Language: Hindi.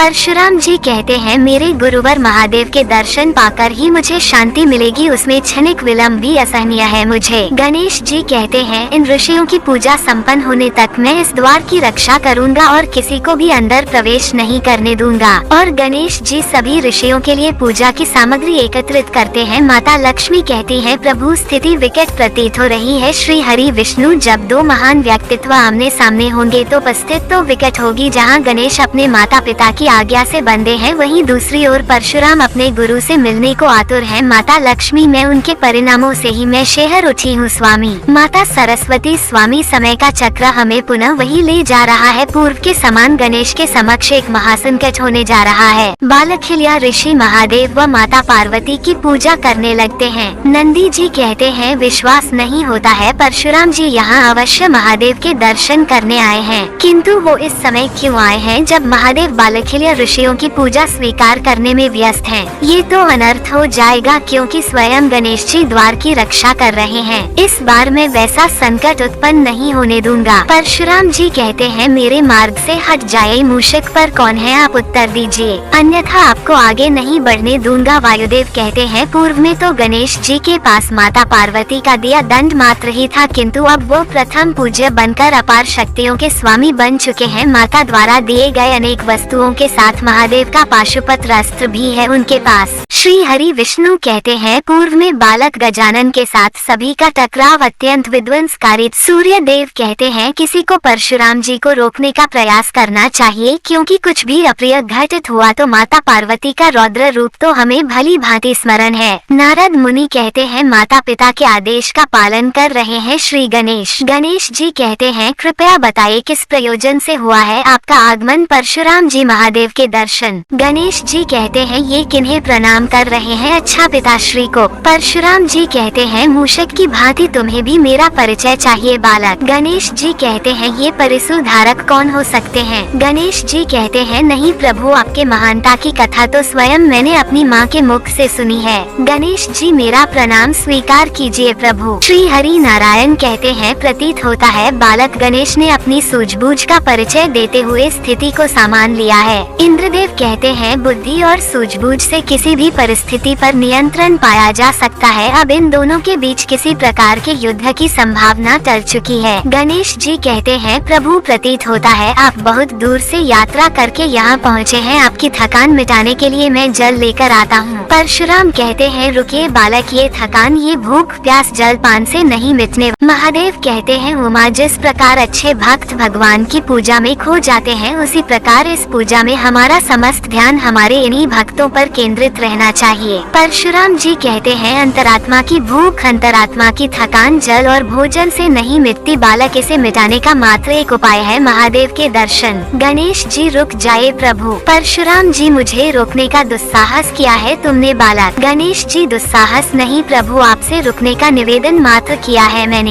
परशुराम जी कहते हैं, मेरे गुरुवर महादेव के दर्शन पाकर ही मुझे शांति मिलेगी, उसमें क्षणिक विलंब भी असहनीय है मुझे। गणेश जी कहते हैं, इन ऋषियों की पूजा संपन्न होने तक मैं इस द्वार की रक्षा करूंगा और किसी को भी अंदर प्रवेश नहीं करने दूंगा। और गणेश जी सभी ऋषियों के लिए पूजा की सामग्री एकत्रित करते हैं। माता लक्ष्मी कहती हैं, प्रभु स्थिति विकट प्रतीत हो रही है। श्री हरि विष्णु जब दो महान व्यक्तित्व आमने सामने होंगे तो परिस्थिति तो विकट होगी। जहां गणेश अपने माता पिता की आज्ञा से बंधे हैं, वहीं दूसरी ओर परशुराम अपने गुरु से मिलने को आतुर हैं। माता लक्ष्मी, मैं उनके परिणामों से ही मैं शहर उठी हूँ स्वामी। माता सरस्वती, स्वामी समय का चक्र हमें पुनः वही ले जा रहा है। पूर्व के समान गणेश के समक्ष एक महासंकट होने जा रहा है। बालक हिल्या ऋषि महादेव व माता पार्वती की पूजा करने लगते हैं। नंदी जी कहते हैं, विश्वास नहीं होता है परशुराम जी यहाँ अवश्य महादेव के दर्शन करने आए हैं, किंतु वो इस समय क्यों आए हैं जब महादेव बालकहिल्या ऋषियों की पूजा स्वीकार करने में व्यस्त हैं? ये तो अनर्थ हो जाएगा, क्योंकि स्वयं गणेश जी द्वार की रक्षा कर रहे हैं। इस बार मैं वैसा संकट उत्पन्न नहीं होने दूंगा। परशुराम जी कहते हैं, मेरे मार्ग से हट जाए। मूषक पर कौन है, आप उत्तर दीजिए, अन्यथा आपको आगे नहीं बढ़ने दूंगा। वायुदेव कहते हैं, पूर्व में तो गणेश जी के पास माता पार्वती का दिया दंड मात्र ही था, किंतु अब वो प्रथम पूज्य बनकर अपार शक्तियों के स्वामी बन चुके हैं। माता द्वारा दिए गए अनेक वस्तुओं के साथ महादेव का पाशुपत्र अस्त्र भी है उनके पास। श्री हरि विष्णु कहते हैं, पूर्व में बालक गजानन के साथ सभी का टकराव अत्यंत विध्वंसकारी। सूर्य देव कहते हैं, किसी को परशुराम जी को रोकने का प्रयास करना चाहिए, क्योंकि कुछ भी अप्रिय घटित हुआ तो माता पार्वती का रौद्र रूप तो हमें भली भांति स्मरण है। नारद मुनि कहते हैं, माता पिता के आदेश का पालन कर रहे हैं श्री गणेश। गणेश जी कहते हैं, कृपया बताइए किस प्रयोजन से हुआ है आपका आगमन? परशुराम जी, महादेव के दर्शन। गणेश जी कहते हैं, ये किन्हें प्रणाम कर रहे हैं? अच्छा पिताश्री को। परशुराम जी कहते हैं, मूषक की भांति तुम्हें भी मेरा परिचय चाहिए बालक। गणेश जी कहते हैं, ये परिसु धारक कौन हो सकते हैं? गणेश जी कहते हैं, नहीं प्रभु, आपके महानता की कथा तो स्वयं मैंने अपनी माँ के मुख से सुनी है। गणेश जी, मेरा प्रणाम स्वीकार कीजिए प्रभु। श्री हरि नारायण कहते हैं, प्रतीत होता है बालक गणेश ने अपनी सूझबूझ का परिचय देते हुए स्थिति को सामान लिया है। इंद्रदेव कहते हैं, बुद्धि और सूझबूझ से किसी भी परिस्थिति पर नियंत्रण पाया जा सकता है। अब इन दोनों के बीच किसी प्रकार के युद्ध की संभावना टल चुकी है। गणेश जी कहते हैं, प्रभु प्रतीत होता है आप बहुत दूर से यात्रा करके यहाँ पहुँचे हैं। आपकी थकान मिटाने के लिए मैं जल लेकर आता हूँ। परशुराम कहते हैं, रुकिए बालक, ये थकान, ये भूख प्यास जल पान से नहीं मिटने। महादेव कहते हैं, उमा, जिस प्रकार अच्छे भक्त भगवान की पूजा में खो जाते हैं, उसी प्रकार इस पूजा में हमारा समस्त ध्यान हमारे इन्हीं भक्तों पर केंद्रित रहना चाहिए। परशुराम जी कहते हैं, अंतरात्मा की भूख, अंतरात्मा की थकान जल और भोजन से नहीं मिटती बालक, इसे मिटाने का मात्र एक उपाय है, महादेव के दर्शन। गणेश जी, रुक जाए प्रभु। परशुराम जी, मुझे रोकने का दुस्साहस किया है तुमने बालक। गणेश जी, दुस्साहस नहीं प्रभु, आपसे रुकने का निवेदन मात्र किया है मैंने।